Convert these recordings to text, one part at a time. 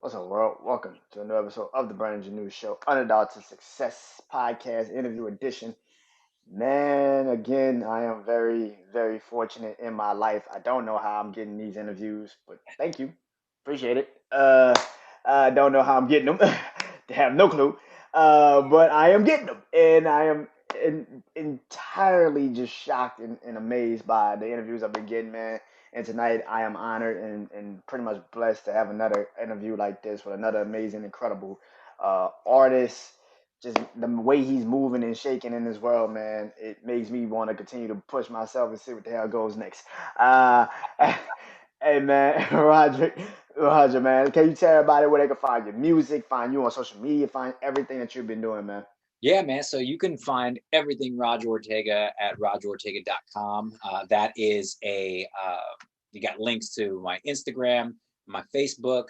What's up, world? Welcome to another episode of the BrandonJaneauShow, Underdog to Success podcast interview edition. Man, again, I am very, very fortunate in my life. I don't know how I'm getting these interviews, but thank you. Appreciate it. I don't know how I'm getting them. They have no clue. But I am getting them. And I am entirely just shocked and amazed by the interviews I've been getting, man. And tonight I am honored and pretty much blessed to have another interview like this with another amazing, incredible artist. Just the way he's moving and shaking in this world, man, it makes me want to continue to push myself and see what the hell goes next. Uh, hey, man, Roger, man, can you tell everybody where they can find your music, find you on social media, find everything that you've been doing, man? Yeah, man. So you can find everything Roger Ortega at rogerortega.com. That is you got links to my Instagram, my Facebook.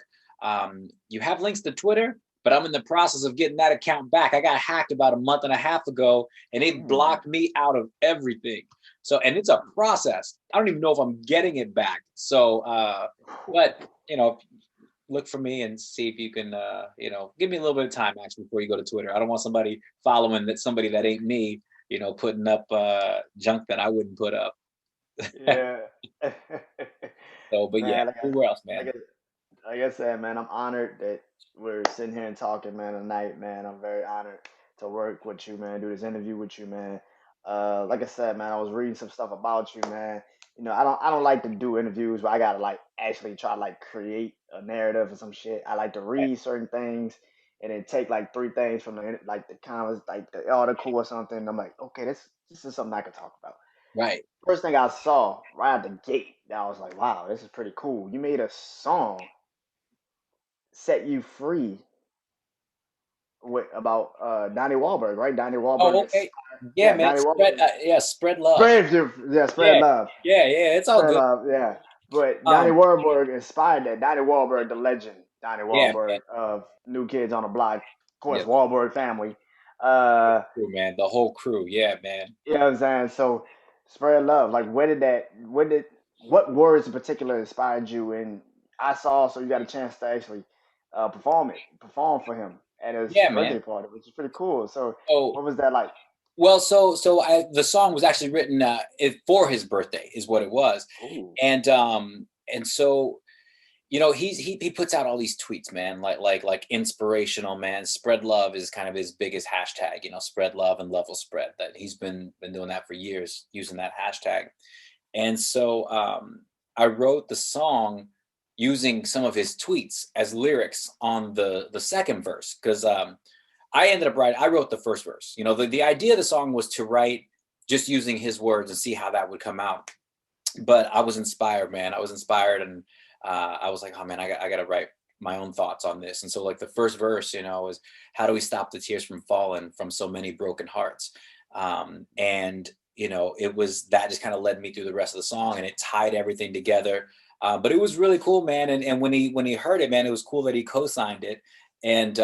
You have links to Twitter, but I'm in the process of getting that account back. I got hacked about a month and a half ago, and it Hmm. blocked me out of everything. So, and it's a process. I don't even know if I'm getting it back. So, but look for me and see if you can give me a little bit of time actually before you go to Twitter. I don't want somebody following somebody that ain't me, putting up junk that I wouldn't put up. Yeah. So, but yeah, Man, everywhere else, like man. like I said, man, I'm honored that we're sitting here and talking, man, tonight, man. I'm very honored to work with you, man, do this interview with you, man. Like I said, man, I was reading some stuff about you, man. I don't like to do interviews where I gotta like actually try to like create a narrative or some shit. I like to Right. read certain things and then take like three things from like the comments, like the article or something. I'm like, okay, this is something I can talk about. Right. First thing I saw right out the gate, I was like, wow, this is pretty cool. You made a song set you free with about Donnie Wahlberg, right? Donnie Oh, Wahlberg okay. inspired. Yeah, Yeah, man. Donnie Wahlberg. Spread love. Spread, yeah, spread Yeah, love, yeah. It's all spread good. love. Yeah, but Donnie Um, Wahlberg inspired that. Donnie Wahlberg, the legend, Donnie yeah, man. Wahlberg of New Kids on the Block, of course, Yeah, Wahlberg family. the Uh, crew, man. The whole crew. Yeah, man. you know what I'm saying? So, spread love. Like, what words in particular inspired you? And I saw, so you got a chance to actually perform for him at his Yeah, man. birthday party, which is pretty cool. So, Oh, what was that like? well, the song was actually written for his birthday, is what it was, Ooh. and so he puts out all these tweets, man, like inspirational, man. Spread love is kind of his biggest hashtag, spread love and love will spread. That he's been doing that for years, using that hashtag, and so I wrote the song using some of his tweets as lyrics on the second verse because I wrote the first verse. The idea of the song was to write just using his words and see how that would come out. But I was inspired, man. I was inspired, and I was like, oh man, I got to write my own thoughts on this. And so, like the first verse, is how do we stop the tears from falling from so many broken hearts? And it was that just kind of led me through the rest of the song, and it tied everything together. But it was really cool, man. And when he heard it, man, it was cool that he co-signed it, and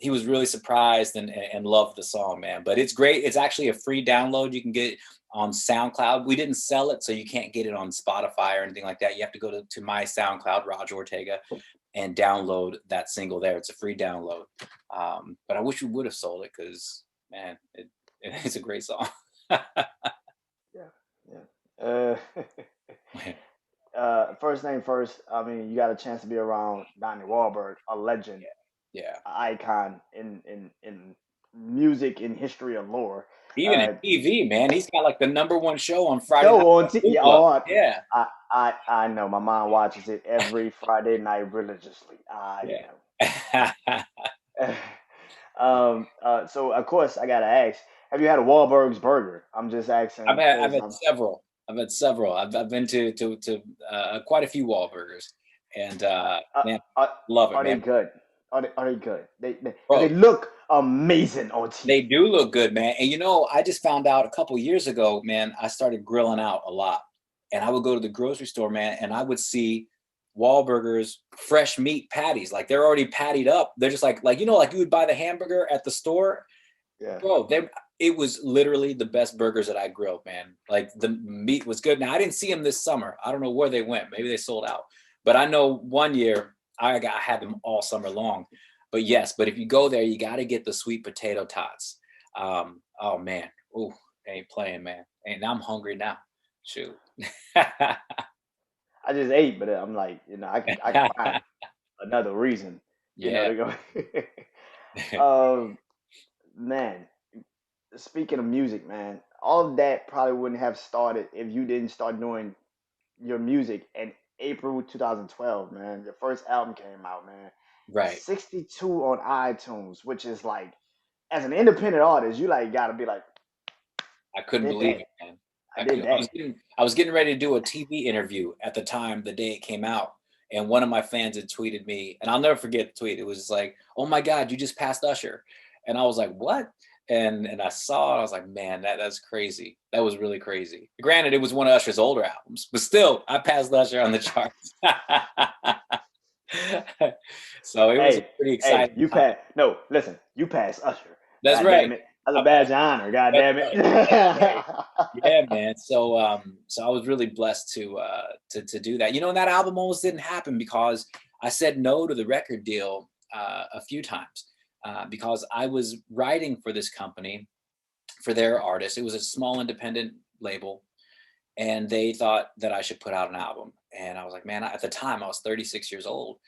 he was really surprised and loved the song, man. But it's great. It's actually a free download. You can get on SoundCloud. We didn't sell it, so you can't get it on Spotify or anything like that. You have to go to my SoundCloud, Roger Ortega, and download that single there. It's a free download. But I wish we would have sold it because, man, it's a great song. Yeah, yeah. First thing first. I mean, you got a chance to be around Donnie Wahlberg, a legend, Yeah. icon in music in history and lore. Even in Uh, TV, man, he's got like the number one show on Friday Show Night on TV. Football. Oh, Yeah. I know. My mom watches it every Friday night religiously. I Yeah. know. So of course I gotta ask: have you had a Wahlbergs Burger? I'm just asking I've because had I'm. several. I've had several. I've been to quite a few Wahlburgers, and Uh, man, are, love it, are they man. good? Are they good? Because they Bro, look amazing on they TV. do look good, man. And I just found out a couple years ago, man, I started grilling out a lot. And I would go to the grocery store, man, and I would see Wahlburgers fresh meat patties. Like they're already pattied up. They're just like you would buy the hamburger at the store. Yeah. Bro, it was literally the best burgers that I grilled, man. Like the meat was good. Now I didn't see them this summer. I don't know where they went. Maybe they sold out. But I know one year I had them all summer long. But yes, but if you go there, you got to get the sweet potato tots. Oh man, ooh, they ain't playing, man. And now I'm hungry now. Shoot. I just ate, but I'm like, I can find another reason, Yeah. to go. um, man, speaking of music, man, all of that probably wouldn't have started if you didn't start doing your music in April 2012, man. Your first album came out, man. Right. 62 on iTunes, which is like, as an independent artist, you like gotta be like, I I couldn't did believe that. it, man. I did I that. was getting ready to do a TV interview at the time, the day it came out, and one of my fans had tweeted me, and I'll never forget the tweet. It was like, "Oh my God, you just passed Usher," and I was like, "What?" And I saw it. I was like, "Man, that's crazy. That was really crazy." Granted, it was one of Usher's older albums, but still, I passed Usher on the charts. So it was a Hey, pretty hey, exciting you time. pass. No, listen, you pass Usher. That's God right. damn it. That's a I badge passed of honor. God That's damn it. right. That's right. Yeah, man. So I was really blessed to do that. And that album almost didn't happen because I said no to the record deal a few times because I was writing for this company for their artists. It was a small independent label, and they thought that I should put out an album. And I was like, man, at the time I was 36 years old,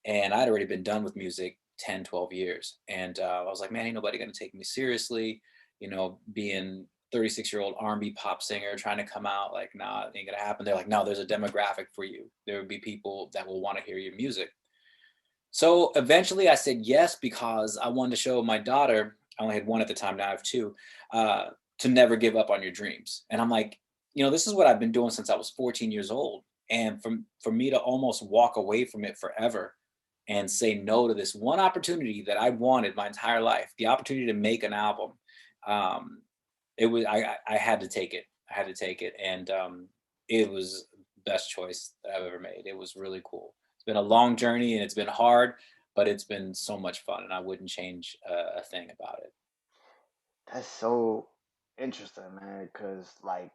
and I'd already been done with music 10, 12 years. And I was like, man, ain't nobody gonna take me seriously, being 36-year-old R&B pop singer trying to come out, like, nah, it ain't gonna happen. They're like, no, there's a demographic for you. There would be people that will want to hear your music. So eventually I said yes because I wanted to show my daughter, I only had one at the time, now I have two, uh, to never give up on your dreams. And I'm like, this is what I've been doing since I was 14 years old. And for me to almost walk away from it forever and say no to this one opportunity that I wanted my entire life, the opportunity to make an album, um, I had to take it. I had to take it. And it was the best choice that I've ever made. It was really cool. It's been a long journey and it's been hard, but it's been so much fun, and I wouldn't change a thing about it. That's so interesting, man. Cause like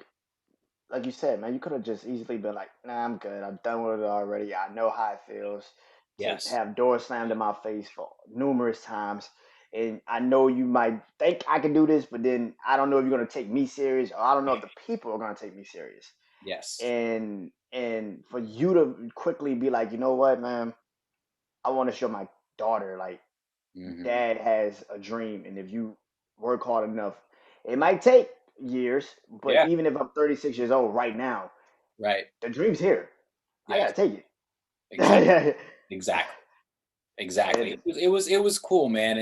you said, man, you could have just easily been like, nah, I'm good. I'm done with it already. I know how it feels to Yes. have doors slammed in my face for numerous times. And I know you might think I can do this, but then I don't know if you're gonna take me serious, or I don't know if the people are gonna take me serious. Yes. And for you to quickly be like, you know what, man, I want to show my daughter like Hmm. dad has a dream, and if you work hard enough, it might take years, but Yeah. even if I'm 36 years old right now, Right. the dream's here. I Yes. gotta take Exactly. it. Exactly. Exactly. And It was cool, man.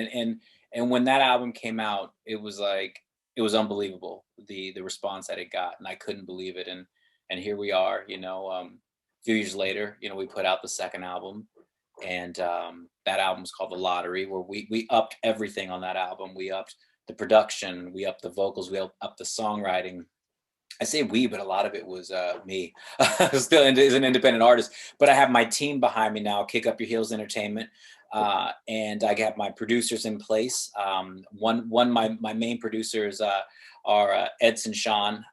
And when that album came out, it was like it was unbelievable, the response that it got, and I couldn't believe it. And here we are, a few years later, we put out the second album, and that album's called The Lottery, where we upped everything on that album. We upped the production, we upped the vocals, we upped the songwriting. I say we, but a lot of it was me. Still as an independent artist, but I have my team behind me now. Kick Up Your Heels Entertainment, and I got my producers in place. One my main producers are Edson Sean,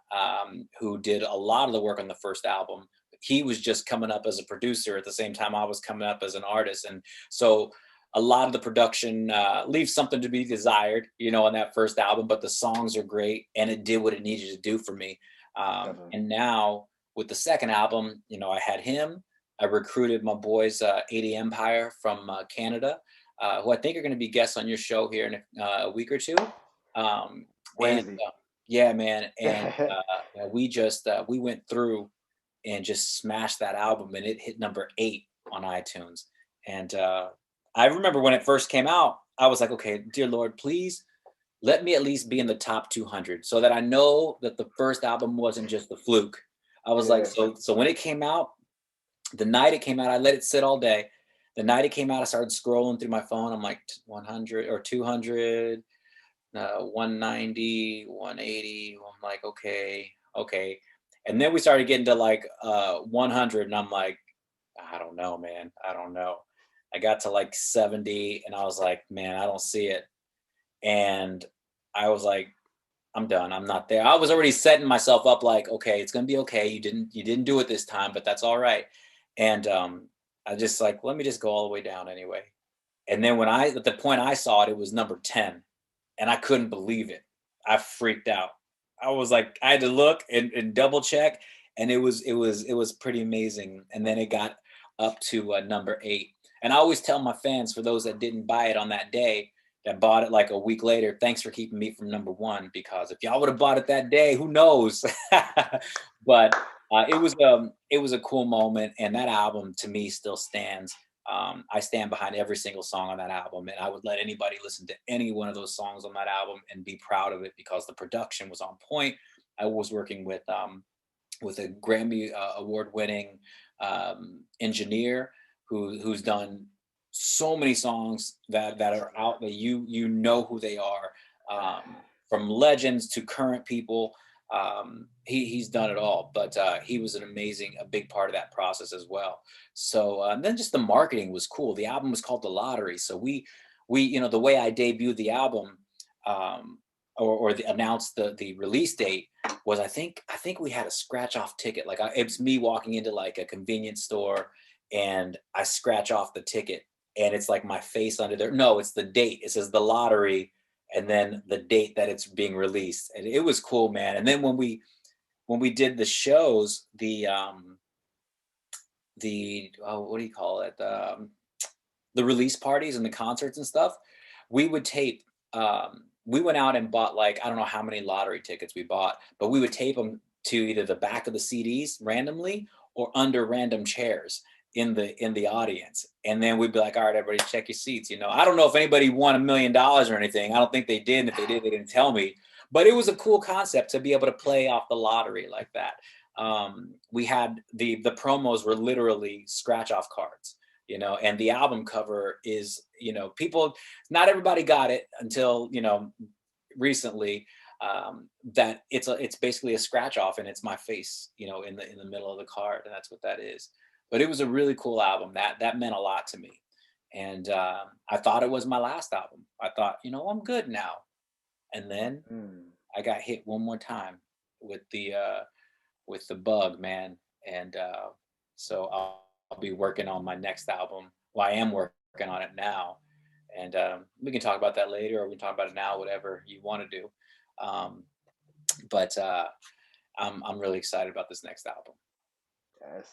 who did a lot of the work on the first album. He was just coming up as a producer at the same time I was coming up as an artist, and so a lot of the production leaves something to be desired, on that first album. But the songs are great, and it did what it needed to do for me. definitely. And now with the second album, I had him. I recruited my boys, 80 Empire from Canada, who I think are going to be guests on your show here in a week or two. And Wednesday. yeah, man. And we went through and just smashed that album, and it hit number 8 on iTunes. And I remember when it first came out, I was like, okay, dear Lord, please let me at least be in the top 200 so that I know that the first album wasn't just a fluke. I was like, Yeah. so when it came out, the night it came out, I let it sit all day. The night it came out, I started scrolling through my phone. I'm like 100 or 200, 190, 180. I'm like, okay, okay. And then we started getting to like 100, and I'm like, I don't know, man. I don't know. I got to like 70, and I was like, man, I don't see it. And I was like, I'm done. I'm not there. I was already setting myself up like, okay, it's gonna be okay. You didn't do it this time, but that's all right. And I just like, let me just go all the way down anyway. And then at the point I saw it, it was number 10, and I couldn't believe it. I freaked out. I was like, I had to look and double check, and it was pretty amazing. And then it got up to number 8. And I always tell my fans, for those that didn't buy it on that day, that bought it like a week later, thanks for keeping me from number 1, because if y'all would have bought it that day, who knows? But it was a cool moment, and that album to me still stands. I stand behind every single song on that album, and I would let anybody listen to any one of those songs on that album and be proud of it, because the production was on point. I was working with a Grammy award-winning engineer who's done so many songs that are out that you know who they are, from legends to current people. He's done it all, but he was a big part of that process as well. So then just the marketing was cool. The album was called The Lottery. So we the way I debuted the album, announced the release date, was I think we had a scratch off ticket. Like it's me walking into like a convenience store, and I scratch off the ticket, and it's like my face under there. No, it's the date. It says The Lottery, and then the date that it's being released. And it was cool, man. And then when we did the shows, the what do you call it? The release parties and the concerts and stuff, we would tape. We went out and bought, like, I don't know how many lottery tickets we bought, but we would tape them to either the back of the CDs randomly or under random chairs in the audience. And then we'd be like, all right, everybody check your seats. I don't know if anybody won $1 million or anything. I don't think they did. And if they did, they didn't tell me. But it was a cool concept to be able to play off the lottery like that. We had the promos were literally scratch off cards, and the album cover is, people, not everybody got it until, recently, that it's basically a scratch off, and it's my face, in the middle of the card. And that's what that is. But it was a really cool album that meant a lot to me. And I thought it was my last album. I thought, I'm good now. And then I got hit one more time with the bug, man. And so I'll be working on my next album. Well, I am working on it now. And we can talk about that later, or we can talk about it now, whatever you want to do. But I'm really excited about this next album. That's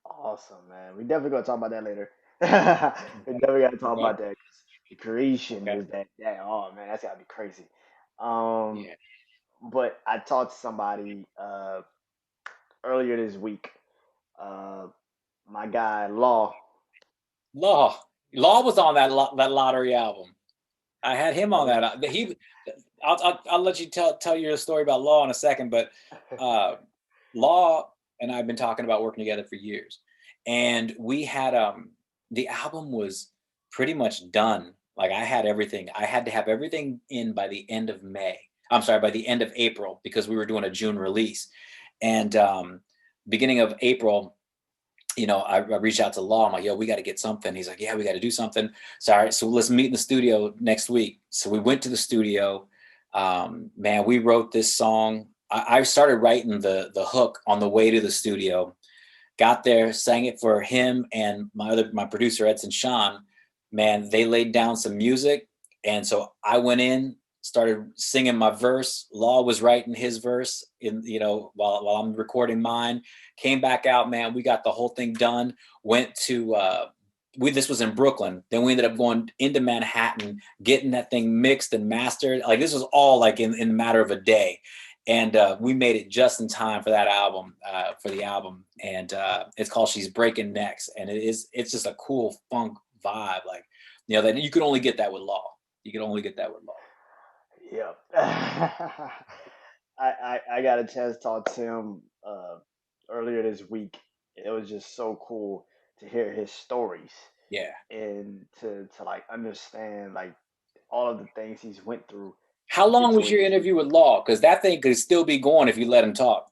awesome, man. We definitely gonna talk about that later. We definitely gotta talk about that. The creation Okay. was that. Oh man, that's gotta be crazy. Um, Yeah. but I talked to somebody earlier this week. Uh, my guy Law. Law was on that lottery album. I had him on that. I'll let you tell your story about Law in a second, but Law and I've been talking about working together for years, and we had the album was pretty much done. Like I had everything. I had to have everything in by the end of May. I'm sorry, by the end of April, because we were doing a June release, and beginning of April, I reached out to Law. I'm like, yo, we got to get something. He's like, yeah, we got to do something. So, all right, so let's meet in the studio next week. So we went to the studio. Man, we wrote this song. I started writing the hook on the way to the studio. Got there, sang it for him and my producer Edson Sean. Man, they laid down some music, and so I went in, started singing my verse. Law was writing his verse while I'm recording mine. Came back out, man. We got the whole thing done. Went to this was in Brooklyn. Then we ended up going into Manhattan, getting that thing mixed and mastered. Like this was all like in a matter of a day. And we made it just in time for that album, for the album. And it's called She's Breaking Necks. And it's just a cool funk vibe. Like, that you could only get that with Law. You could only get that with Law. Yep. I got a chance to talk to him earlier this week. It was just so cool to hear his stories. Yeah. And to like understand like all of the things he's went through. How long was your interview with Law? Because that thing could still be going if you let him talk.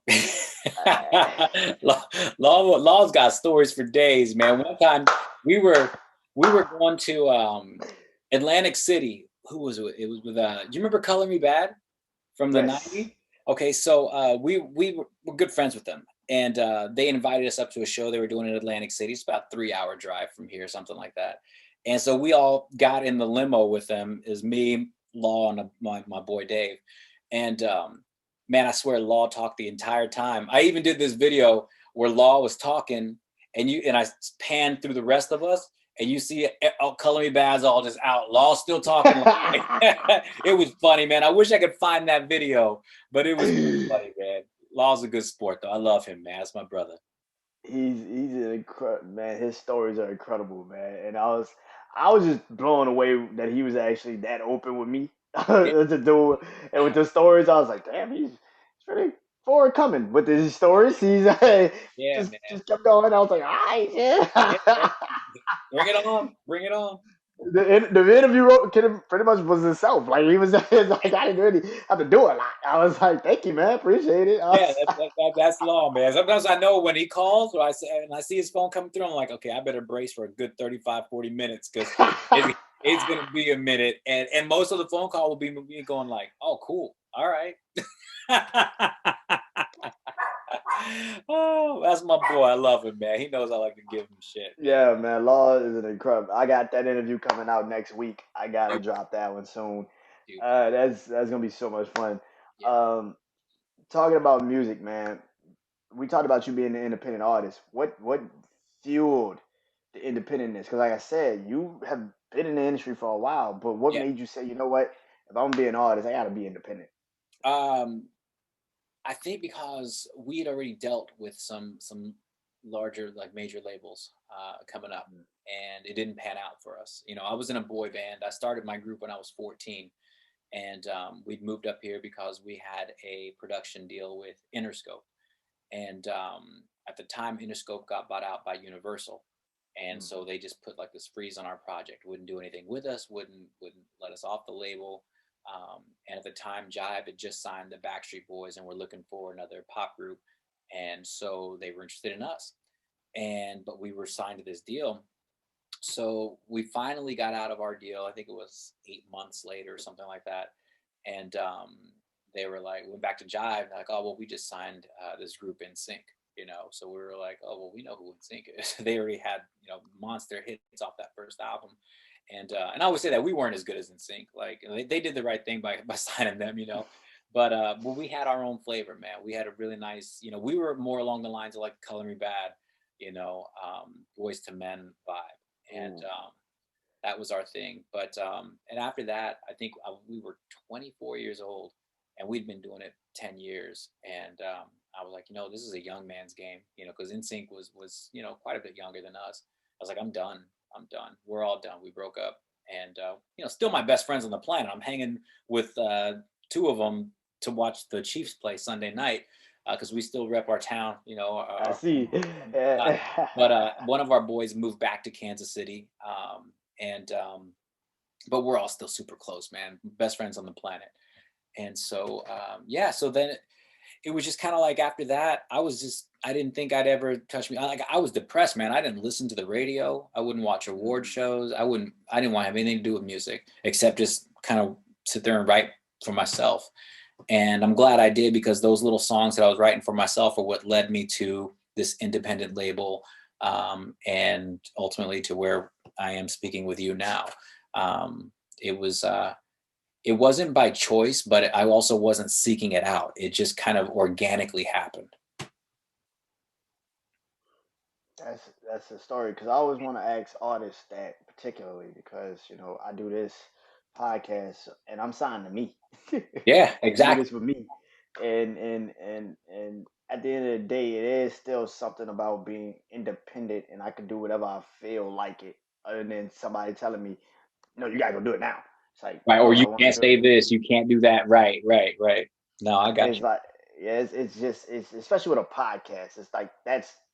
Law's got stories for days, man. One time we were going to Atlantic City. Who was it? It was with do you remember Color Me Bad from the 90s? Okay, so we were good friends with them. And they invited us up to a show they were doing in Atlantic City. It's about a 3-hour drive from here, something like that. And so we all got in the limo with them. Is me, Law, and my boy Dave. And man, I swear Law talked the entire time. I even did this video where Law was talking, and I panned through the rest of us, and you see Color Me Bad's all just out. Law still talking. It was funny, man. I wish I could find that video, but it was funny, man. Law's a good sport, though. I love him, man. That's my brother. He's an incredible man. His stories are incredible, man. And I was just blown away that he was actually that open with me Yeah, to do. And with the stories, I was like, damn, he's pretty forthcoming with his stories. He's yeah, just man. just kept going. I was like, all right, Yeah, yeah. yeah. Bring it on. Bring it on. The interview wrote pretty much was himself. Like he was, like I didn't really have to do a lot. I was like, thank you, man, appreciate it. Yeah, that's Law, man. Sometimes I know when he calls, or I see his phone coming through, I'm like, okay, I better brace for a good 35, 40 minutes, because it's gonna be a minute, and most of the phone call will be me going like, oh, cool, all right. Oh, that's my boy. I love him, man. He knows I like to give him shit. Yeah, man, Law is an incredible. I got that interview coming out next week. I gotta Dude, drop that one soon. dude, That's gonna be so much fun. yeah. Um, Talking about music, man. We talked about you being an independent artist. What fueled the independentness? Because like I said, you have been in the industry for a while. But what Yeah. made you say, you know what? If I'm being an artist, I gotta be independent. Um, I think because we had already dealt with some larger, like, major labels coming up, and it didn't pan out for us. I was in a boy band. I started my group when I was 14, and we'd moved up here because we had a production deal with Interscope. And at the time, Interscope got bought out by Universal, and Mm. so they just put like this freeze on our project. Wouldn't do anything with us. Wouldn't let us off the label. And at the time, Jive had just signed the Backstreet Boys, and were looking for another pop group, and so they were interested in us. But we were signed to this deal, so we finally got out of our deal. I think it was 8 months later or something like that. And they were like, went back to Jive. They're like, oh, well, we just signed this group in Sync, So we were like, oh, well, we know who In Sync is. They already had, monster hits off that first album. And I always say that we weren't as good as In Sync. Like, they did the right thing by signing them. But we had our own flavor, man. We had a really nice, we were more along the lines of like Color Me Bad, Boys to Men vibe. And Ooh. that was our thing. But and after that, I think we were 24 years old, and we'd been doing it 10 years. And I was like, this is a young man's game, because NSYNC was quite a bit younger than us. I was like, I'm done. We're all done. We broke up, and still my best friends on the planet. I'm hanging with two of them to watch the Chiefs play Sunday night, because we still rep our town, I see. but one of our boys moved back to Kansas City, and but we're all still super close, man. Best friends on the planet. And so yeah, so then it was just kind of like, after that, I didn't think I'd ever touch me. I was depressed, man. I didn't listen to the radio. I wouldn't watch award shows. I didn't want to have anything to do with music, except just kind of sit there and write for myself. And I'm glad I did, because those little songs that I was writing for myself are what led me to this independent label, and ultimately to where I am speaking with you now. It wasn't by choice, but I also wasn't seeking it out. It just kind of organically happened. That's the story, because I always want to ask artists that, particularly because I do this podcast and I'm signed to me. Yeah, I do exactly. this for me, and at the end of the day, it is still something about being independent, and I can do whatever I feel like it, other than somebody telling me, no, you gotta go do it now. It's like, Right. no, Or if I you want to can't do it, say this, you can't do that. Right, right, right. No, I got it's you. like, yeah, it's just, it's especially with a podcast. It's like,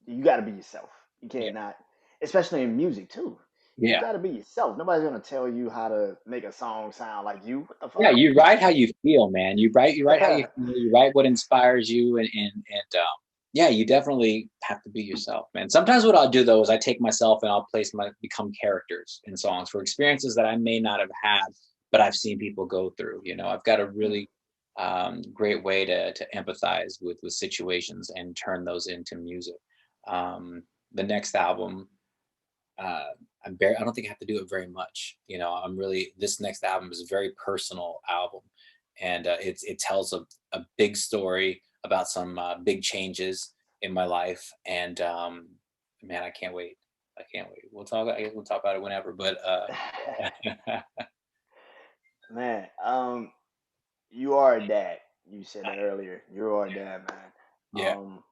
you got to be yourself. You Yeah. can't not, especially in music too. You Yeah. got to be yourself. Nobody's gonna tell you how to make a song sound like you. What the Yeah, fuck? you write how you feel, man. You write how you feel, you write what inspires you, and yeah, you definitely have to be yourself, man. Sometimes what I'll do, though, is I take myself and I'll become characters in songs for experiences that I may not have had, but I've seen people go through. I've got a Mm, really Great way to empathize with situations and turn those into music. The next album, uh, I don't think I have to do it very much. You know, this next album is a very personal album, and it tells a big story about some big changes in my life, and man, I can't wait. I can't wait. I guess we'll talk about it whenever, but Man, you are a dad. You said that earlier. You are a dad, man. yeah, Um,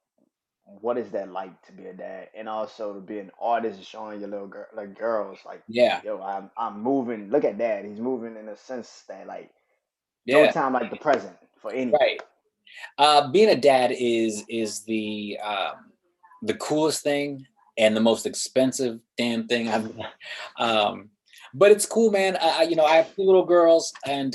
what is that like to be a dad, and also to be an artist, showing your little girl, like girls, like, yeah, yo, I'm moving. Look at dad. He's moving in a sense that like no yeah, time like the present for anything. right. Being a dad is the coolest thing and the most expensive damn thing I've. Um, but it's cool, man. I have two little girls, and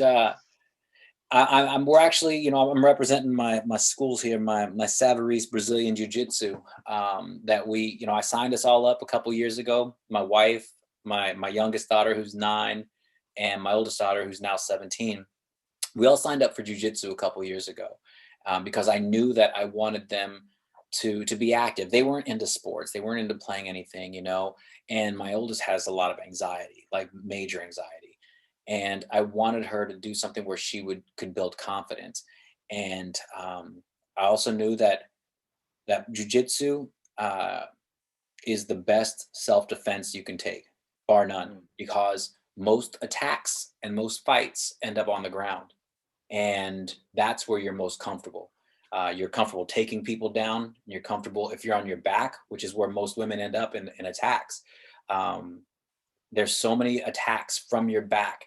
we're actually, I'm representing my schools here, my Savarese Brazilian Jiu Jitsu. That I signed us all up a couple years ago. My wife, my youngest daughter who's 9, and my oldest daughter who's now 17. We all signed up for jujitsu a couple years ago, because I knew that I wanted them to be active. They weren't into sports. They weren't into playing anything, And my oldest has a lot of anxiety, like major anxiety, and I wanted her to do something where she could build confidence. And I also knew that jujitsu uh, is the best self defense you can take, bar none, Mm. because most attacks and most fights end up on the ground, and that's where you're most comfortable. You're comfortable taking people down. You're comfortable if you're on your back, which is where most women end up in attacks. Um, there's so many attacks from your back.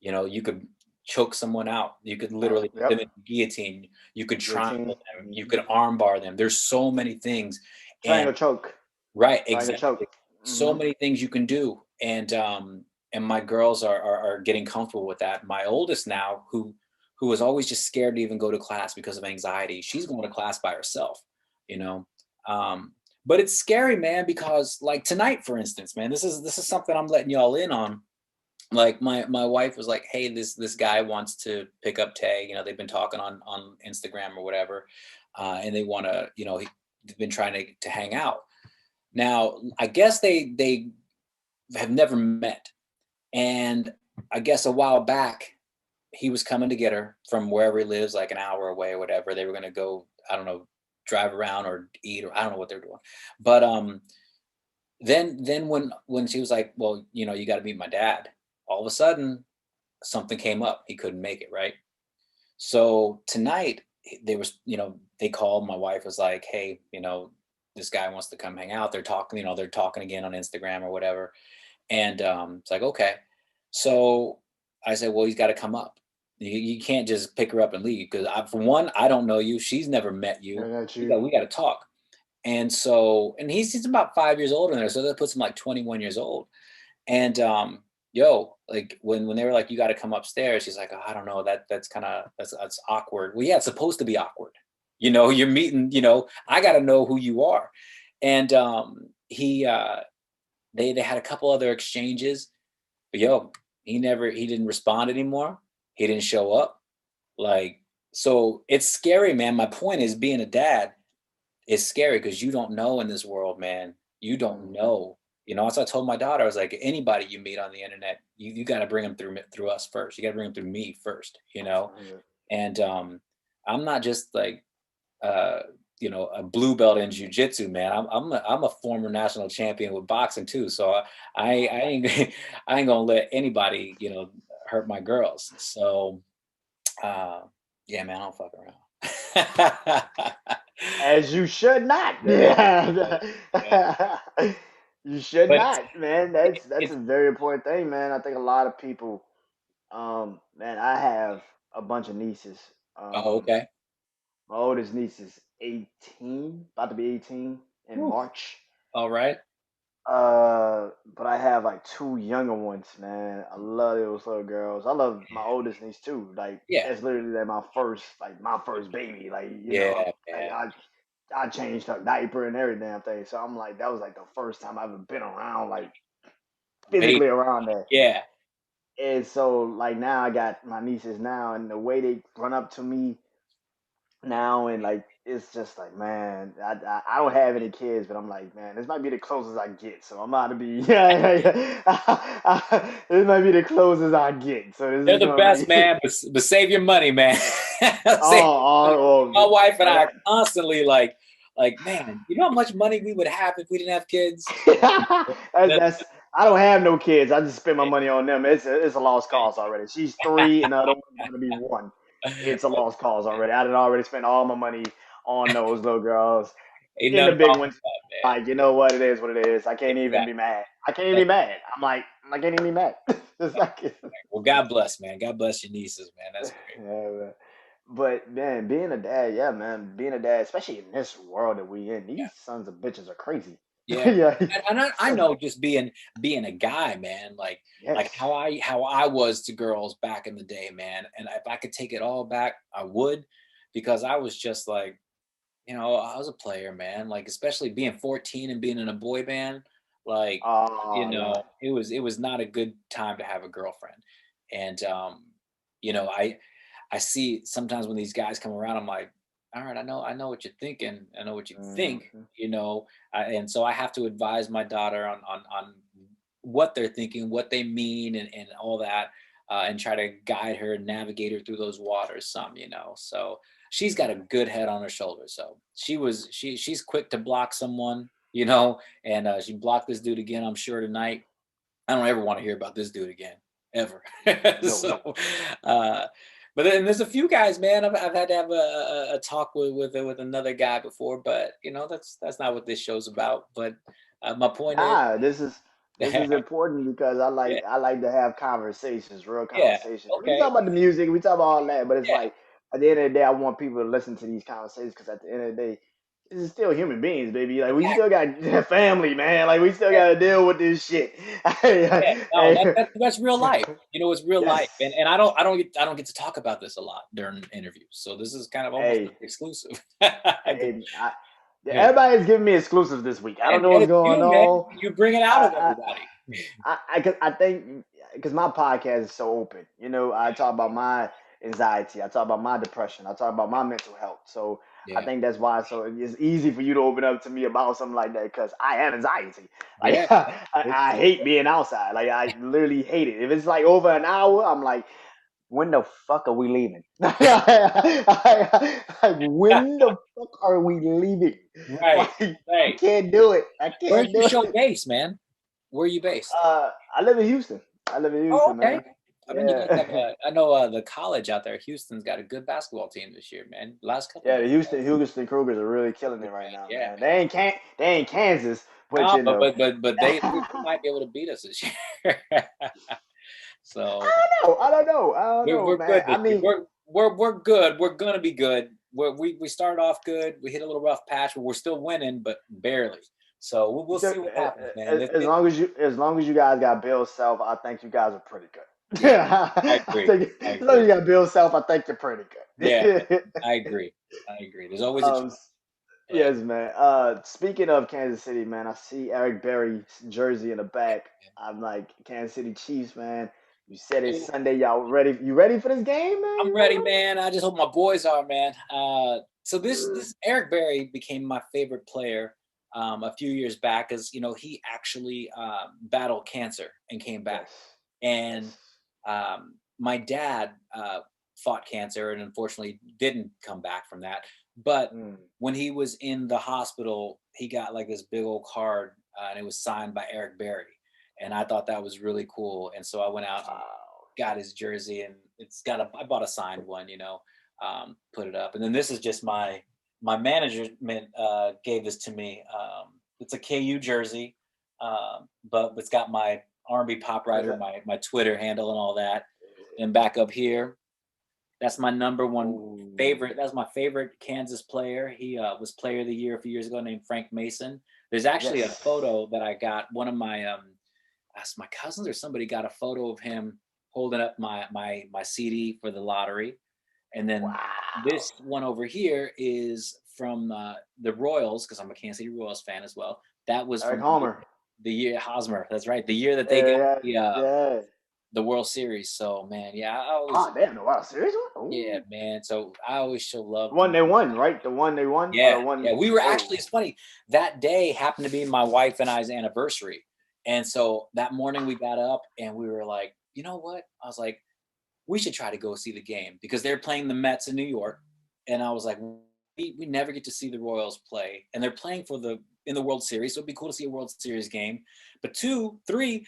You could choke someone out. You could literally put them Yep. in guillotine. You could Guillotine. triangle them. You Hmm. could arm bar them. There's so many things. And Triangle choke. right, Triangle choke. exactly. So Hmm. many things you can do. And my girls are getting comfortable with that. My oldest now, who was always just scared to even go to class because of anxiety, she's going to class by herself, you know. Um, but it's scary, man, because like tonight, for instance, man, this is something I'm letting y'all in on. Like my wife was like, hey, this guy wants to pick up Tay. They've been talking on Instagram or whatever, and they want to, they've been trying to hang out. Now, I guess they have never met, and I guess a while back he was coming to get her from wherever he lives, like an hour away or whatever. They were gonna go, I don't know, drive around or eat, or I don't know what they're doing. But then when she was like, well, you got to meet my dad. All of a sudden, something came up. He couldn't make it, right? So tonight they was, they called. My wife was like, hey, this guy wants to come hang out. They're talking again on Instagram or whatever. And it's like, okay. So I said, well, he's got to come up. You can't just pick her up and leave, because for one, I don't know you. She's never met I you. got We you. got we got to talk. And so, and he's about 5 years older than her, so that puts him like 21 years old. And like when they were like, you got to come upstairs, she's like, oh, I don't know, that's kind of that's awkward. Well, yeah, it's supposed to be awkward. You're meeting. I got to know who you are. And they had a couple other exchanges, but he didn't respond anymore. He didn't show up. Like, so it's scary, man. My point is, being a dad is scary because you don't know in this world, man. You don't Hmm. know. So I told my daughter, I was like, anybody you meet on the internet, you got to bring them through us first. You got to bring them through me first. And I'm not just like uh, a blue belt in jujitsu, man. I'm a former national champion with boxing too. So I ain't I ain't gonna let anybody hurt my girls. So uh, yeah, man, I don't fuck around. As you should not. Yeah, yeah, yeah. You should But not, man. That's it's a very important thing, man. I think a lot of people, man, I have a bunch of nieces. oh, Um, okay. my oldest niece is 18, about to be 18 in Whew. March. All right. But I have like two younger ones, man. I love those little girls. I love my oldest niece too. Like Yeah. that's literally like my first baby. Like Yeah, like man. I changed her diaper and every damn thing. So I'm like, that was like the first time I've ever been around, like Baby. physically around that. Yeah. And so like now I got my nieces now, and the way they run up to me now, and like it's just like, man, I don't have any kids, but I'm like, man, this might be the closest I get. So I'm about to be this might be the closest I get. So this They're is the gonna best, be man. But save your money, man. Save your money. My oh, wife and I oh, are constantly like, man, you know how much money we would have if we didn't have kids? That, that's I don't have no kids. I just spend my money on them. It's a lost cause already. She's three, and the other one's gonna be one. It's a lost cause already. I did already spent all my money on those little girls. ain't And the nothing big wrong with ones, that, man. like, you know what, it is what it is. I can't even be Exactly. mad. I can't even be mad. I can't even be mad. It's like, Well, God bless, man. God bless your nieces, man. That's great. yeah, man. But man, being a dad, yeah, man, being a dad, especially in this world that we in, these sons of bitches are crazy. Yeah. Yeah, And I know just being a guy, man, like yes. how I was to girls back in the day, man. And if I could take it all back, I would, because I was just like, I was a player, man. Like, especially being 14 and being in a boy band, like, Oh yeah. it was not a good time to have a girlfriend. And I see sometimes when these guys come around, I'm like, all right, I know what you're thinking. I know what you think, Hmm. and so I have to advise my daughter on what they're thinking, what they mean, and all that, and try to guide her and navigate her through those waters. So she's got a good head on her shoulders. So she's quick to block someone, and she blocked this dude again, I'm sure tonight. I don't ever want to hear about this dude again, ever. No. So, uh, but then there's a few guys, man. I've had to have a talk with another guy before, but that's not what this show's about. But my point is, Nah, this is important because yeah, I like to have conversations, real yeah, conversations. We can okay, talk about the music, we talk about all that, but it's yeah, like at the end of the day, I want people to listen to these conversations because at the end of the day, this is still human beings, baby. Like we still exactly, got family, man. Like we still yeah, got to deal with this shit. yeah. No, that's real life. It's real life, Yes. and I don't get to talk about this a lot during interviews. So this is kind of almost Hey, exclusive. hey, yeah, Yeah. everybody's giving me exclusives this week. I don't know And what's it's going you, man. on. You bring it out of I, everybody. I think because my podcast is so open. I talk about my anxiety. I talk about my depression. I talk about my mental health. So I Yeah. think that's why. So it's easy for you to open up to me about something like that because I have anxiety. Yeah. Like I hate being outside. Like I literally hate it. If it's like over an hour, I'm like, when the fuck are we leaving? Like, when the fuck are we leaving? Right. Like I Right. can't do it. I Where's can't your do show it. based, man? Where are you based? I live in Houston. I live in Oh, Houston, okay. man. I mean, you guys have Yeah, I know the college out there, Houston's got a good basketball team this year, man. Last couple yeah. of The years. Houston Cougars are really killing it Cougars, right man. now, Yeah, man. man. They ain't Kansas, but No, you but know. they might be able to beat us this year. So I don't know. I don't we're know, we're man. good I this year. mean, We're good. We're gonna be good. We started off good. We hit a little rough patch, but we're still winning, but barely. So we'll so, see what happens, man. as long as you guys got Bill Self, I think you guys are pretty good. Yeah, I I agree. think I as long as agree. you got Bill Self, I think you're pretty Yeah, good. I agree. I agree. There's always a chance. um, But yes, man. Speaking of Kansas City, man, I see Eric Berry's jersey in the back. I'm like, Kansas City Chiefs, man. You said it's Sunday. Y'all ready? You ready for this game, man? I'm You ready, ready, man? man. I just hope my boys are, man. So this Eric Berry became my favorite player a few years back, because he actually battled cancer and came back. Yes. And Yes. my dad fought cancer and unfortunately didn't come back from that. But Mm. when he was in the hospital, he got like this big old card, and it was signed by Eric Berry. And I thought that was really cool. And so I went out and Wow. got his jersey, and I bought a signed one, put it up. And then this is just my management gave this to me. It's a KU jersey, but it's got my R&B pop What is writer, that? my Twitter handle and all that. And back up here, that's my number one Oh. favorite. That's my favorite Kansas player. He was player of the year a few years ago, named Frank Mason. There's actually a Yes. photo that I got. One of my cousins or somebody got a photo of him holding up my CD for the lottery. And then Wow. this one over here is from the Royals, because I'm a Kansas City Royals fan as well. That was Eric from Homer. the year Hosmer. That's right, the year that they got Yeah. the Yeah. the World Series. So man, yeah, I always Oh, damn, the World Series one? yeah, Ooh. man. So I always show love The to one my they won, right? The one they won, or yeah, the one? yeah. We were Oh, actually, it's funny, that day happened to be my wife and I's anniversary. And so that morning we got up and we were like, you know what? I was like, we should try to go see the game because they're playing the Mets in New York. And I was like, we never get to see the Royals play. And they're playing for the in the World Series. So it'd be cool to see a World Series game. But two, three,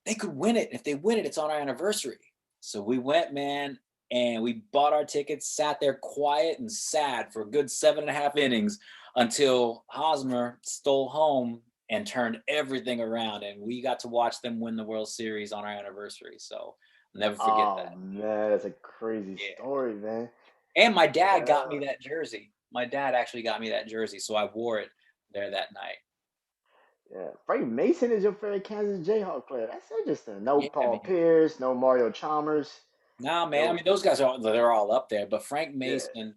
they could win it. If they win it, it's on our anniversary. So we went, man, and we bought our tickets, sat there quiet and sad for a good 7.5 innings until Hosmer stole home and turned everything around. And we got to watch them win the World Series on our anniversary. So I'll never forget oh that. man, that's a crazy Yeah. story, man. And my dad got Yeah, me that jersey. My dad actually got me that jersey. So I wore it there that night. yeah. Frank Mason is your favorite Kansas Jayhawk player. That's interesting. No Yeah, Paul man. Pierce, no Mario Chalmers. Nah, man. I No, mean, those guys are they're all up there. But Frank yeah, Mason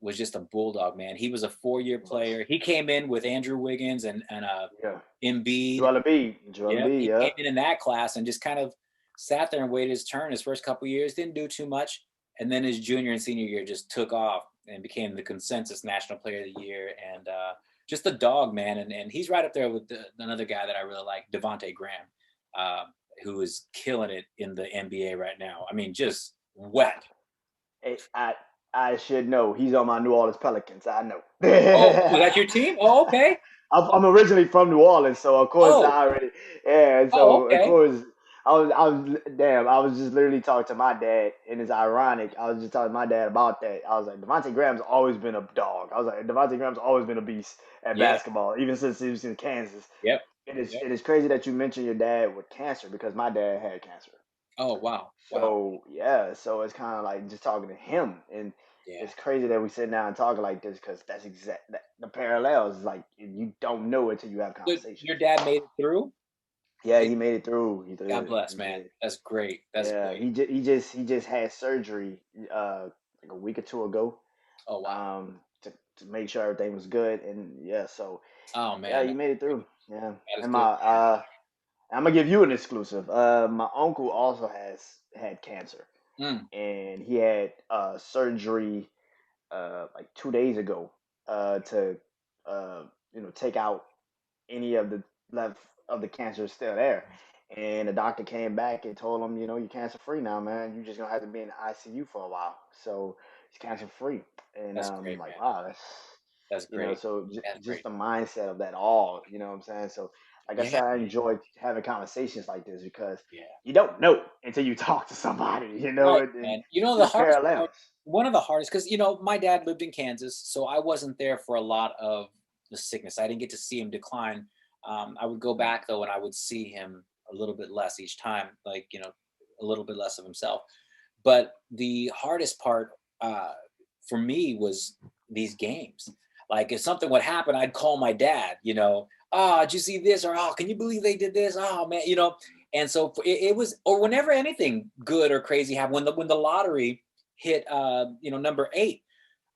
was just a bulldog, man. He was a 4-year he was. player. He came in with Andrew Wiggins and Yeah, Embiid. Joel Embiid, Joel Yep, Embiid. he Yeah, came in that class and just kind of sat there and waited his turn. His first couple years didn't do too much, and then his junior and senior year just took off and became the consensus National Player of the Year and just a dog, man. And he's right up there with another guy that I really like, Devonte Graham, uh, who is killing it in the NBA right now. I mean, just wet. I, I, I should know. He's on my New Orleans Pelicans. I know. Oh, was that your team? Oh, okay. I'm originally from New Orleans, so of course Oh, I already, yeah. And oh, so of okay. course I was just literally talking to my dad, and it's ironic. I was just talking to my dad about that. I was like, Devontae Graham's always been a dog. I was like, Devontae Graham's always been a beast at Yeah. basketball, even since he was in Kansas. Yep. It Yep. is crazy that you mentioned your dad with cancer because my dad had cancer. Oh, wow. Wow. So yeah, so it's kind of like just talking to him, and Yeah. it's crazy that we sit down and talk like this because that's the parallels. Is like you don't know it till you have So conversations. your dad made it through? Yeah, he made it through. He God did. bless, He man. did. That's great. That's Yeah, great. he just had surgery like a week or two ago Oh, wow. to make sure everything was good, and yeah, so Oh, yeah, man, he that's made it great. through. Yeah, That is and good. I'm gonna give you an exclusive. My uncle also has had cancer, Mm, and he had surgery like 2 days ago to uh, take out any of the left of the cancer still there. And the doctor came back and told him, you're cancer free now, man. You're just gonna have to be in the ICU for a while. So he's cancer free. And that's great, like, man. wow, that's That's great. so That's just great. the mindset of that all, you know what I'm saying? So like I Yeah, said, I man. enjoy having conversations like this because Yeah. you don't know until you talk to somebody, Right, and man. You know, the just hardest part, parallels. one of the hardest, because, my dad lived in Kansas, so I wasn't there for a lot of the sickness. I didn't get to see him decline. I would go Mm, back, though, and I would see him a little bit less each time, like, a little bit less of himself. But the hardest part for me was these games. Like if something would happen, I'd call my dad, oh, did you see this? Or, oh, can you believe they did this? Oh man, and so it was, or whenever anything good or crazy happened, when the lottery hit, number 8,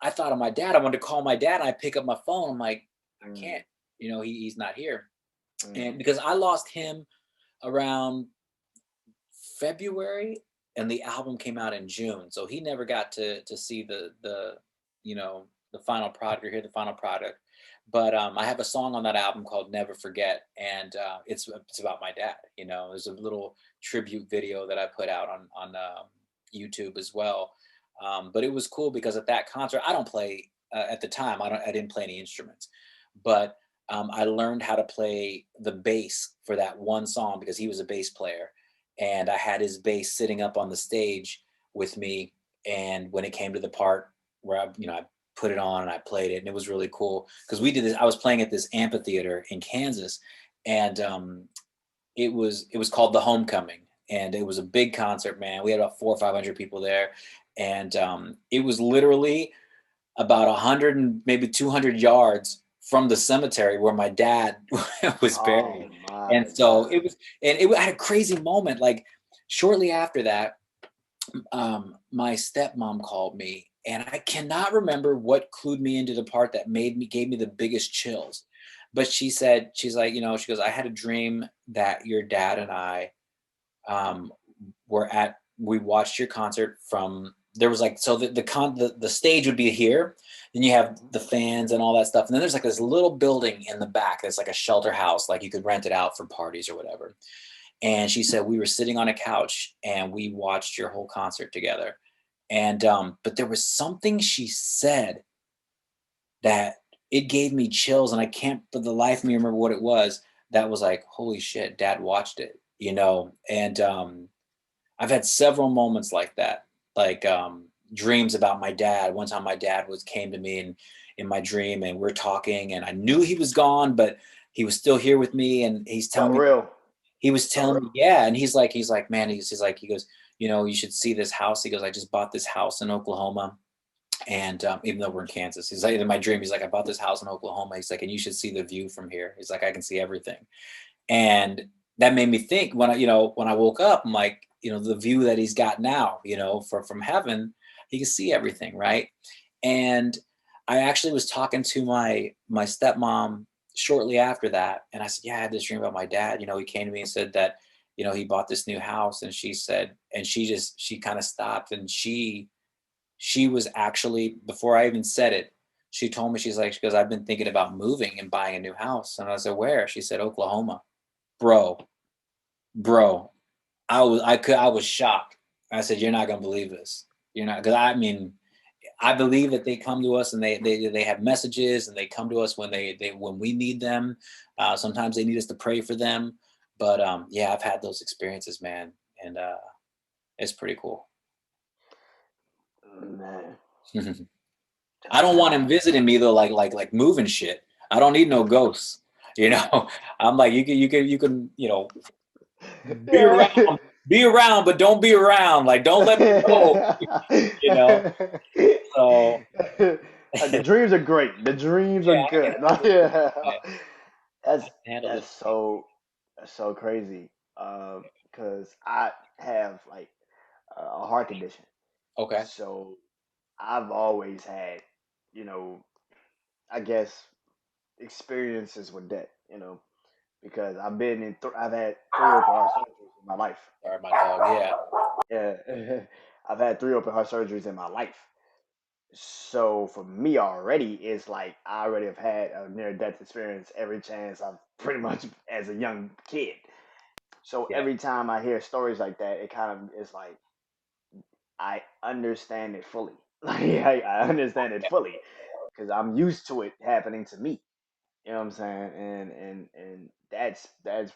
I thought of my dad. I wanted to call my dad. And I pick up my phone. I'm like, I mm, can't. He's not here, mm, and because I lost him around February, and the album came out in June, so he never got to see the final product or hear the final product. But I have a song on that album called "Never Forget," and it's about my dad. There's a little tribute video that I put out on YouTube as well. But it was cool because at that concert, I don't play at the time. I didn't play any instruments, but I learned how to play the bass for that one song because he was a bass player, and I had his bass sitting up on the stage with me. And when it came to the part where I put it on and I played it, and it was really cool because we did this. I was playing at this amphitheater in Kansas, and it was called the Homecoming, and it was a big concert, man. We had about 400 or 500 people there, and it was literally about 100 and maybe 200 yards from the cemetery where my dad was oh buried. And my so God. it was, and it had a crazy moment. Like shortly after that, my stepmom called me, and I cannot remember what clued me into the part that gave me the biggest chills. But she said, she's like, she goes, I had a dream that your dad and I we watched your concert from, there was like, so the stage would be here, then you have the fans and all that stuff, and then there's like this little building in the back that's like a shelter house, like you could rent it out for parties or whatever. And she said we were sitting on a couch and we watched your whole concert together. And but there was something she said that it gave me chills, and I can't for the life of me remember what it was. That was like, holy shit, Dad watched it, you know. And I've had several moments like that, like dreams about my dad. One time my dad came to me and in my dream, and we're talking, and I knew he was gone, but he was still here with me, and he's telling For me, real. he was telling me, yeah, and he's like, man, he's like, he goes, you know, you should see this house. He goes, I just bought this house in Oklahoma, and even though we're in Kansas, he's like, in my dream, he's like, I bought this house in Oklahoma. He's like, and you should see the view from here. He's like, I can see everything. And that made me think when when I woke up, I'm like, you know, the view that he's got now, you know, from heaven, he can see everything, right? And I actually was talking to my stepmom shortly after that, and I said, yeah, I had this dream about my dad. You know, he came to me and said that, you know, he bought this new house, and she said, and she kind of stopped, and she was actually, before I even said it, she told me, she's like, she goes, I've been thinking about moving and buying a new house. And I said, where? She said, Oklahoma. Bro, bro, I was shocked. I said, you're not gonna believe this. You're not, because I mean, I believe that they come to us and they have messages, and they come to us when when we need them. Sometimes they need us to pray for them. But yeah, I've had those experiences, man, and it's pretty cool. Man. I don't want him visiting me though, like moving shit. I don't need no ghosts. You know, I'm like, you can, you know, be Yeah. around, be around, but don't be around. Like, don't let me go. You know. So The dreams are great. The dreams are yeah, I can good. handle it. Yeah. Man. That's I can handle that's it. so crazy. Because I have like a heart condition, Okay. so I've always had, you know, I guess experiences with that, because I've had three open heart surgeries in my life. Sorry, my dog. Yeah. Yeah, I've had three open heart surgeries in my life. So for me already, it's like I already have had a near death experience every chance I've pretty much as a young kid. So Yeah. every time I hear stories like that, it kind of is like I understand it fully. Like I understand it fully because I'm used to it happening to me. You know what I'm saying? And that's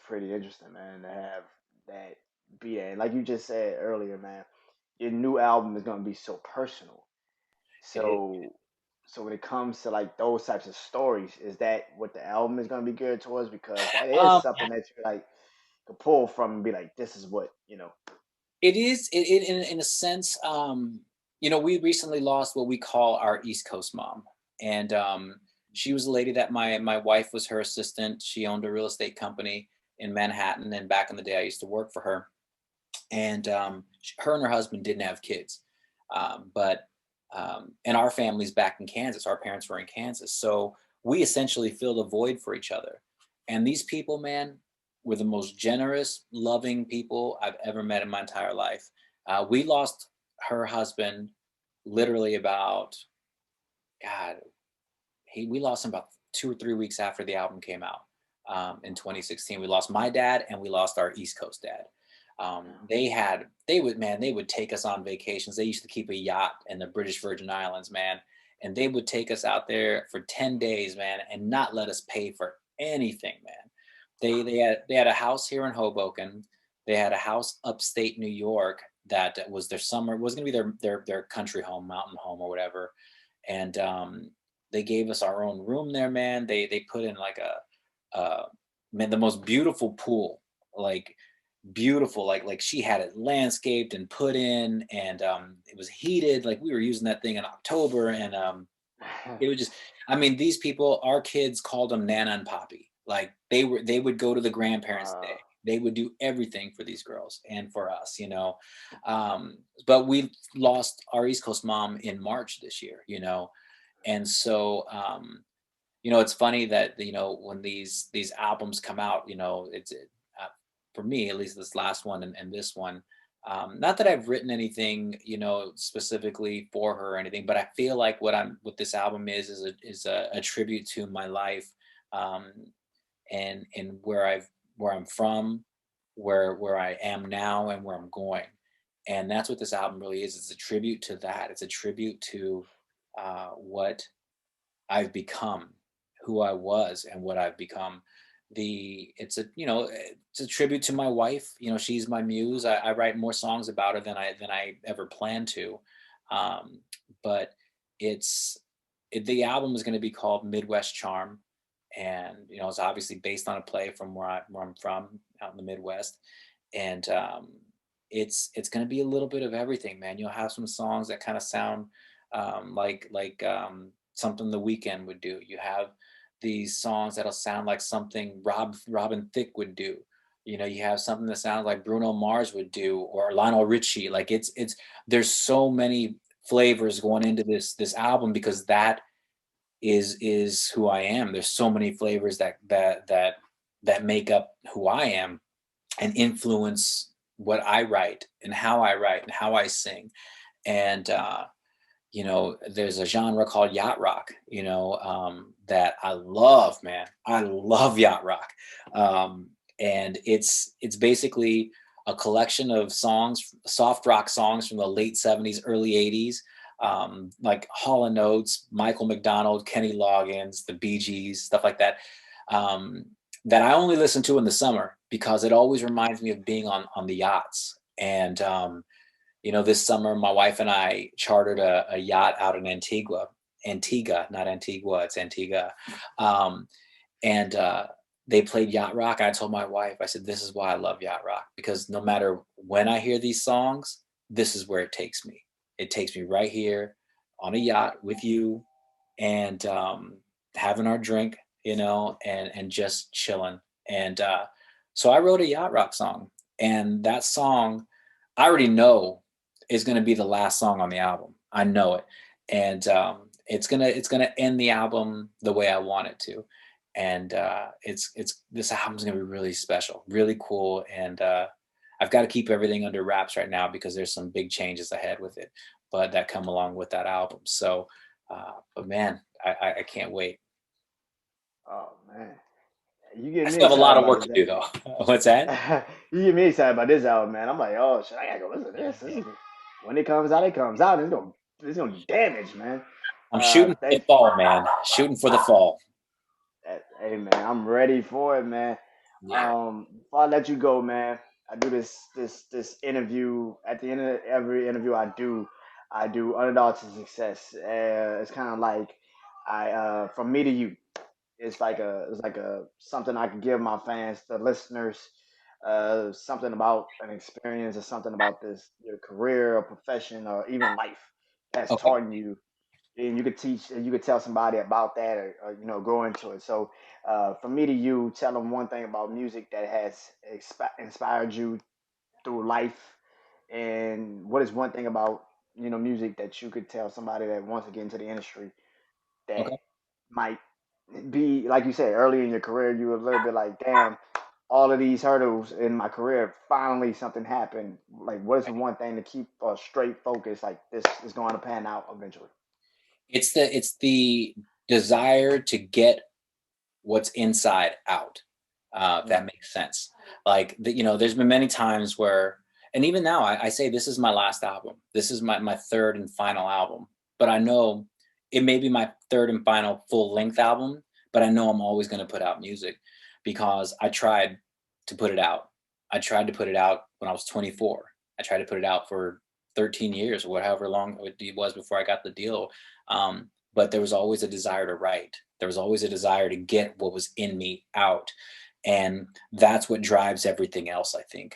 pretty interesting, man, to have that be that. And like you just said earlier, man, your new album is gonna be so personal. It is. So when it comes to like those types of stories, is that what the album is gonna be geared towards? Because that is Um, something that you like could pull from and be like, this is what. it is. In a sense. You know, we recently lost what we call our East Coast mom, and she was a lady that my wife was her assistant. She owned a real estate company in Manhattan, and back in the day, I used to work for her. And her and her husband didn't have kids, but and our family's back in Kansas. Our parents were in Kansas, so we essentially filled a void for each other. And these people, man, were the most generous, loving people I've ever met in my entire life. We lost her husband literally about, God, we lost him about 2 or 3 weeks after the album came out. In 2016, we lost my dad, and we lost our East Coast dad. They would take us on vacations. They used to keep a yacht in the British Virgin Islands, man, and they would take us out there for 10 days, man, and not let us pay for anything, man. They had a house here in Hoboken. They had a house upstate New York that was their summer, was going to be their country home, mountain home, or whatever. And they gave us our own room there, man. They put in like man, the most beautiful pool, like beautiful, like she had it landscaped and put in, and it was heated. Like we were using that thing in October, and it was just, I mean, these people, our kids called them Nana and Poppy. Like they would go to the grandparents' day. uh, They would do everything for these girls and for us, you know. But we lost our East Coast mom in March this year, you know. And so you know, it's funny that, you know, when these albums come out, you know, it's for me, at least this last one and this one, Not that I've written anything, specifically for her or anything, but I feel like what this album is a tribute to my life, um, and where I'm from, where I am now, and where I'm going. And that's what this album really is. It's a tribute to that. It's a tribute to what I've become, who I was, and what I've become. It's a tribute to my wife. She's my muse. I write more songs about her than I ever planned to. Um, but the album is going to be called Midwest Charm, and it's obviously based on a play from where I'm from, out in the Midwest. And it's going to be a little bit of everything, man. You'll have some songs that kind of sound like something The Weeknd would do. You have these songs that'll sound like something Robin Thicke would do. You have something that sounds like Bruno Mars would do, or Lionel Richie. Like it's there's so many flavors going into this album, because that is who I am. There's so many flavors that make up who I am and influence what I write and how I sing. And there's a genre called yacht rock, that I love, man. I love yacht rock. And it's basically a collection of songs, soft rock songs from the late 70s, early 80s, like Hall & Oates, Michael McDonald, Kenny Loggins, the Bee Gees, stuff like that, that I only listen to in the summer because it always reminds me of being on the yachts. And this summer, my wife and I chartered a yacht out in Antigua, not Antigua, it's Antigua. And they played yacht rock. And I told my wife, I said, this is why I love yacht rock, because no matter when I hear these songs, this is where it takes me. It takes me right here on a yacht with you, and having our drink, and just chilling. And so I wrote a yacht rock song, and that song I already know is going to be the last song on the album. I know it. And it's gonna end the album the way I want it to. And this album's gonna be really special, really cool. And I've got to keep everything under wraps right now because there's some big changes ahead with it, but that come along with that album. So, but man, I can't wait. Oh man, you get I me still have a excited lot of about work this to do album. though. What's that? You get me excited about this album, man. I'm like, oh shit, I gotta go listen to this. When it comes out, it comes out. It's gonna damage, man. I'm shooting for the Thanks. fall, man. Shooting for the fall. Hey man, I'm ready for it, man. Yeah. Before I let you go, man, I do this interview at the end of every interview I do Underdog to Success. It's kind of like I from me to you. It's like a something I can give my fans, the listeners, something about an experience or something about this your career or profession or even life that's Okay. taught you, and you could teach and you could tell somebody about that, or go into it. So from me to you, tell them one thing about music that has inspired you through life, and what is one thing about music that you could tell somebody that wants to get into the industry that Okay. might be like you said early in your career, you were a little bit like, damn, all of these hurdles in my career, finally something happened. Like, what is the one thing to keep a straight focus? Like, this is going to pan out eventually. It's the desire to get what's inside out. If Mm, that makes sense. Like there's been many times where, and even now, I say this is my last album. This is my third and final album. But I know it may be my third and final full length album. But I know I'm always going to put out music because I tried to put it out. I tried to put it out when I was 24. I tried to put it out for 13 years or however long it was before I got the deal. But there was always a desire to write. There was always a desire to get what was in me out, and that's what drives everything else. I think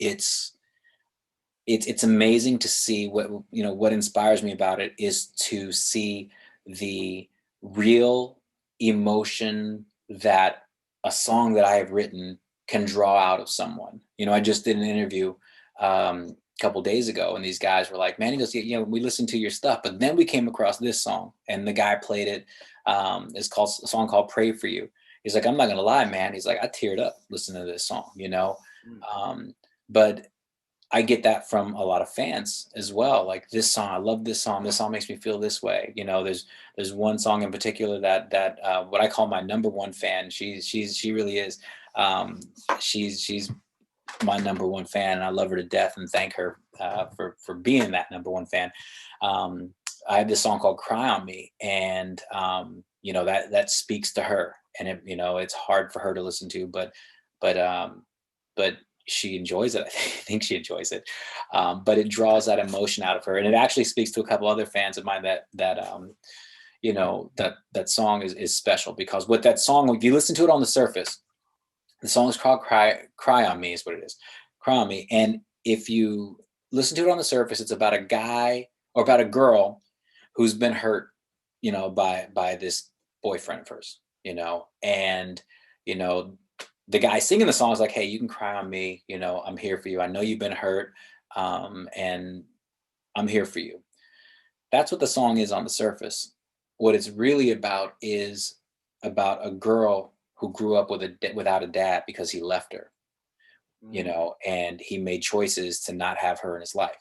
it's it's amazing to see what inspires me about it is to see the real emotion that a song that I have written can draw out of someone. I just did an interview a couple days ago, and these guys were like, "Man," he goes, we listened to your stuff, but then we came across this song, and the guy played it. It's called a song called "Pray for You." He's like, "I'm not gonna lie, man." He's like, "I teared up listening to this song," mm, but I get that from a lot of fans as well. Like, this song, I love this song. This song makes me feel this way. You know, there's one song in particular that what I call my number one fan. She really is. Um, she's my number one fan, and I love her to death and thank her for being that number one fan. I have this song called "Cry on Me," and you know, that speaks to her, and it, you know, it's hard for her to listen to, but but she enjoys it. I think she enjoys it, but it draws that emotion out of her, and it actually speaks to a couple other fans of mine that you know, that song is special, because what that song, if you listen to it on the surface, the song is called Cry on Me is what it is. Cry on Me. And if you listen to it on the surface, it's about a guy or about a girl who's been hurt, you know, by this boyfriend of hers, you know, and, you know, the guy singing the song is like, hey, you can cry on me, you know, I'm here for you. I know you've been hurt, and I'm here for you. That's what the song is on the surface. What it's really about is about a girl who grew up without a dad because he left her, you Mm. know, and he made choices to not have her in his life.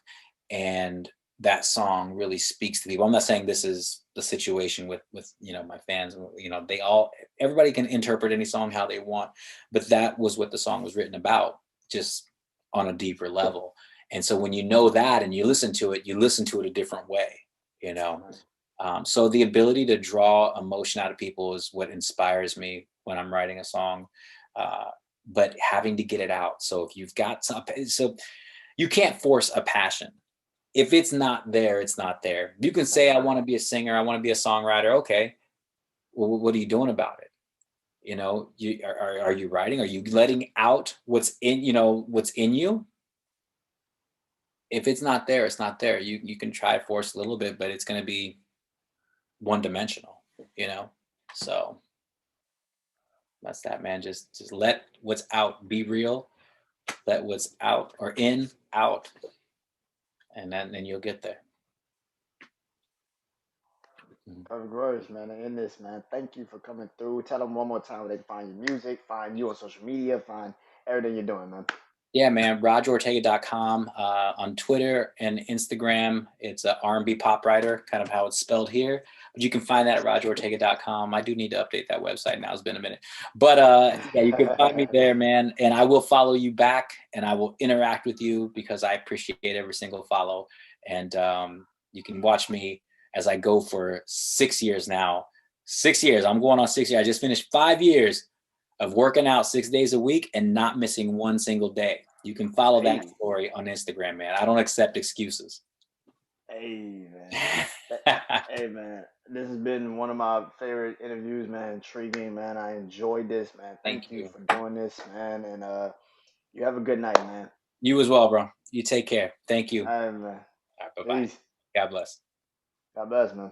And that song really speaks to people. I'm not saying this is the situation with you know, my fans. You know, everybody can interpret any song how they want, but that was what the song was written about, just on a deeper level. And so when you know that and you listen to it, a different way, you know. Right. So the ability to draw emotion out of people is what inspires me when I'm writing a song. Uh, but having to get it out. So if you've got so you can't force a passion. If it's not there, it's not there. You can say, I want to be a singer, I want to be a songwriter. Okay. Well, what are you doing about it? You know, are you writing? Are you letting out what's in, you know, what's in you? If it's not there, it's not there. You can try to force a little bit, but it's going to be one dimensional, you know? So that's that, man. Just let what's out be real. Let what's out or in out, and then you'll get there. Mhm. Perfect words, man. And in this, man, thank you for coming through. Tell them one more time where they can find your music, find you on social media, find everything you're doing, man. Yeah, man. RogerOrtega.com, on Twitter and Instagram. It's a R&B pop writer, kind of how it's spelled here. But you can find that at RogerOrtega.com. I do need to update that website now. It's been a minute. But yeah, you can find me there, man. And I will follow you back, and I will interact with you because I appreciate every single follow. And you can watch me as I go for 6 years now. 6 years. I'm going on 6 years. I just finished 5 years of working out 6 days a week and not missing one single day. You can follow that Hey, story on Instagram, man. I don't accept excuses. hey, man. Hey, man. This has been one of my favorite interviews, man. Intriguing, man. I enjoyed this, man. Thank Thank you you. for doing this, man. And you have a good night, man. You as well, bro. You take care. Thank you. All right, man. All right, bye-bye. Peace. God bless. God bless, man.